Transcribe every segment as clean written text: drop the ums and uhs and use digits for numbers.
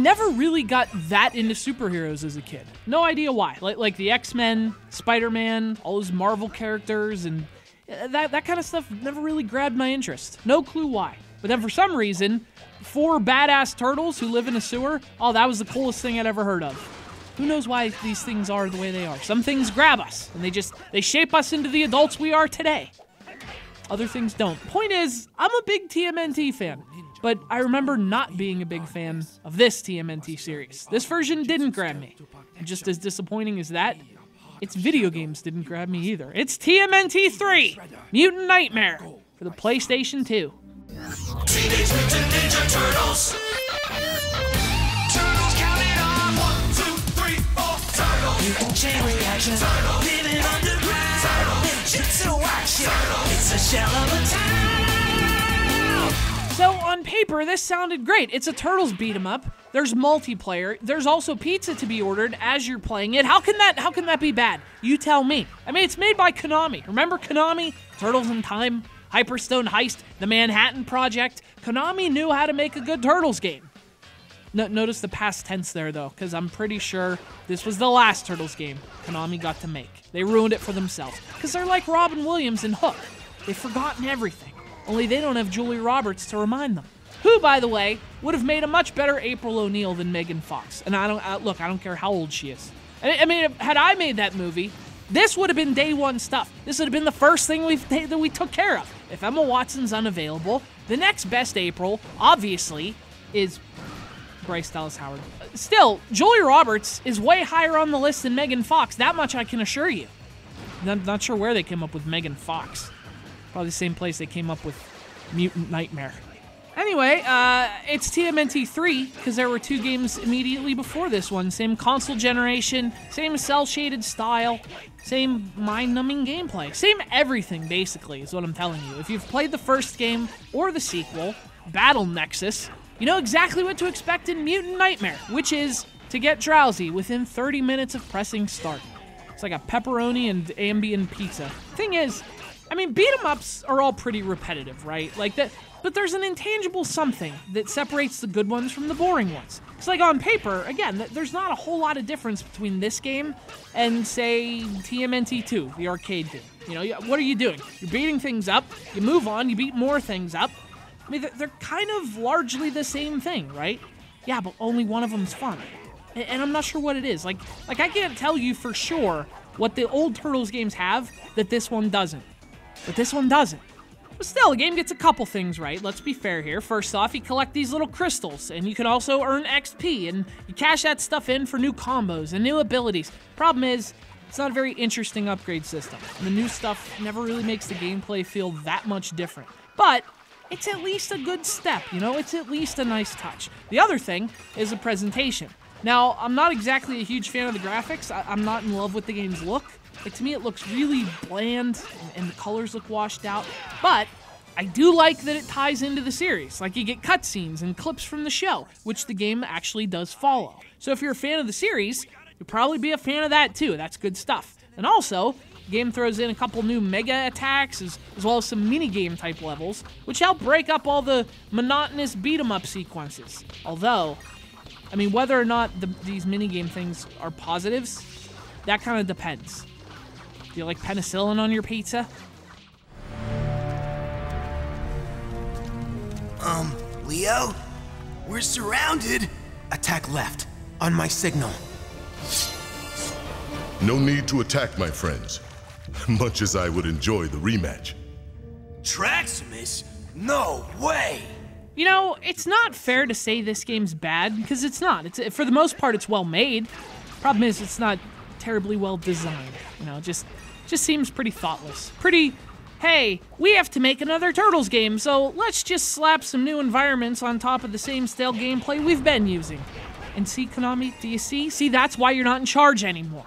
never really got that into superheroes as a kid. No idea why. Like the X-Men, Spider-Man, all those Marvel characters, and that kind of stuff never really grabbed my interest. No clue why. But then for some reason, 4 badass turtles who live in a sewer, oh, that was the coolest thing I'd ever heard of. Who knows why these things are the way they are? Some things grab us, and they shape us into the adults we are today. Other things don't. Point is, I'm a big TMNT fan, but I remember not being a big fan of this TMNT series. This version didn't grab me. And just as disappointing as that, its video games didn't grab me either. It's TMNT 3, Mutant Nightmare, for the PlayStation 2. Teenage Mutant Ninja Turtles. Turtles counting on 1, 2, 3, 4. Turtles. Mutant chain reaction. Turtles. Living underground. Turtles. Ninjutsu action. Turtles. It's a shell of a town. So on paper, this sounded great. It's a Turtles beat 'em up. There's multiplayer. There's also pizza to be ordered as you're playing it. How can that be bad? You tell me. I mean, it's made by Konami. Remember Konami? Turtles in Time, Hyperstone Heist, the Manhattan Project. Konami knew how to make a good Turtles game. Notice the past tense there, though, because I'm pretty sure this was the last Turtles game Konami got to make. They ruined it for themselves, because they're like Robin Williams and Hook. They've forgotten everything, only they don't have Julia Roberts to remind them. Who, by the way, would have made a much better April O'Neil than Megan Fox. And I don't care how old she is. I mean, had I made that movie, this would have been day one stuff. This would have been the first thing that we took care of. If Emma Watson's unavailable, the next best April, obviously, is Bryce Dallas Howard. Still, Julia Roberts is way higher on the list than Megan Fox. That much I can assure you. Not sure where they came up with Megan Fox. Probably the same place they came up with Mutant Nightmare. Anyway, it's TMNT 3, because there were 2 games immediately before this one. Same console generation, same cel-shaded style, same mind-numbing gameplay. Same everything, basically, is what I'm telling you. If you've played the first game or the sequel, Battle Nexus, you know exactly what to expect in Mutant Nightmare, which is to get drowsy within 30 minutes of pressing start. It's like a pepperoni and ambient pizza. Thing is, I mean, beat-em-ups are all pretty repetitive, right? Like that. But there's an intangible something that separates the good ones from the boring ones. It's like on paper, again, there's not a whole lot of difference between this game and, say, TMNT 2, the arcade game. You know, what are you doing? You're beating things up, you move on, you beat more things up. I mean, they're kind of largely the same thing, right? Yeah, but only one of them's fun. And I'm not sure what it is. Like I can't tell you for sure what the old Turtles games have that this one doesn't. But this one doesn't. But still, the game gets a couple things right. Let's be fair here. First off, you collect these little crystals, and you can also earn XP, and you cash that stuff in for new combos and new abilities. Problem is, it's not a very interesting upgrade system. And the new stuff never really makes the gameplay feel that much different. But it's at least a good step, you know? It's at least a nice touch. The other thing is the presentation. Now, I'm not exactly a huge fan of the graphics. I'm not in love with the game's look. Like, to me, it looks really bland, and the colors look washed out. But I do like that it ties into the series. Like, you get cutscenes and clips from the show, which the game actually does follow. So if you're a fan of the series, you'll probably be a fan of that too. That's good stuff. And also, the game throws in a couple new mega attacks, as well as some minigame type levels, which help break up all the monotonous beat-em-up sequences. Although, I mean, whether or not these minigame things are positives, that kind of depends. Do you like penicillin on your pizza? Leo? We're surrounded. Attack left, on my signal. No need to attack, my friends. Much as I would enjoy the rematch. Traximus? No way! You know, it's not fair to say this game's bad, because it's not. For the most part, it's well made. Problem is, it's not terribly well designed. You know, just seems pretty thoughtless. Pretty, hey, we have to make another Turtles game, so let's just slap some new environments on top of the same stale gameplay we've been using. And see, Konami, do you see? See, that's why you're not in charge anymore.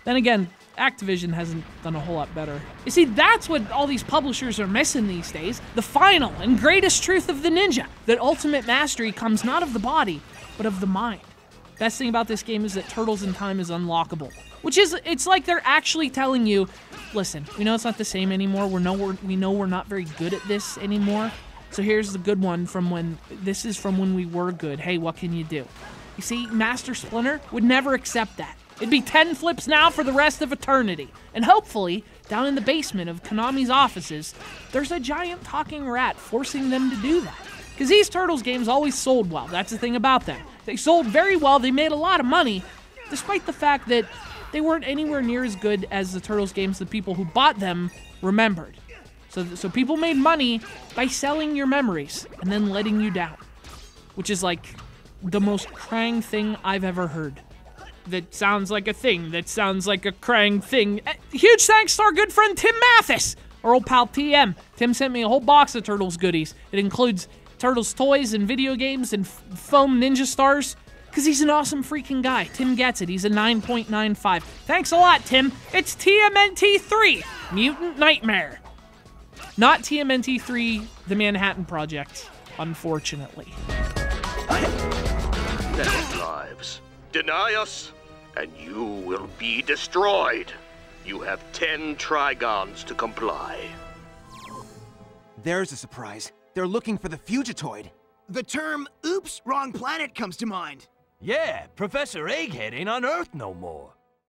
Then again, Activision hasn't done a whole lot better. You see, that's what all these publishers are missing these days. The final and greatest truth of the ninja, that ultimate mastery comes not of the body, but of the mind. Best thing about this game is that Turtles in Time is unlockable. Which is, it's like they're actually telling you, listen, we know it's not the same anymore. We know we're not very good at this anymore. So here's the good one from when we were good. Hey, what can you do? You see, Master Splinter would never accept that. It'd be 10 flips now for the rest of eternity. And hopefully, down in the basement of Konami's offices, there's a giant talking rat forcing them to do that. Because these Turtles games always sold well. That's the thing about them. They sold very well, they made a lot of money, despite the fact that they weren't anywhere near as good as the Turtles games the people who bought them remembered. So people made money by selling your memories and then letting you down. Which is like the most Krang thing I've ever heard. That sounds like a thing. That sounds like a Krang thing. Huge thanks to our good friend Tim Mathis, our old pal TM. Tim sent me a whole box of Turtles goodies. It includes Turtles toys and video games and foam ninja stars. Because he's an awesome freaking guy. Tim gets it. He's a 9.95. Thanks a lot, Tim. It's TMNT 3, Mutant Nightmare. Not TMNT 3, The Manhattan Project, unfortunately. Dead lives. Deny us, and you will be destroyed. You have 10 Trigons to comply. There's a surprise. They're looking for the Fugitoid. The term, oops, wrong planet comes to mind. Yeah, Professor Egghead ain't on Earth no more.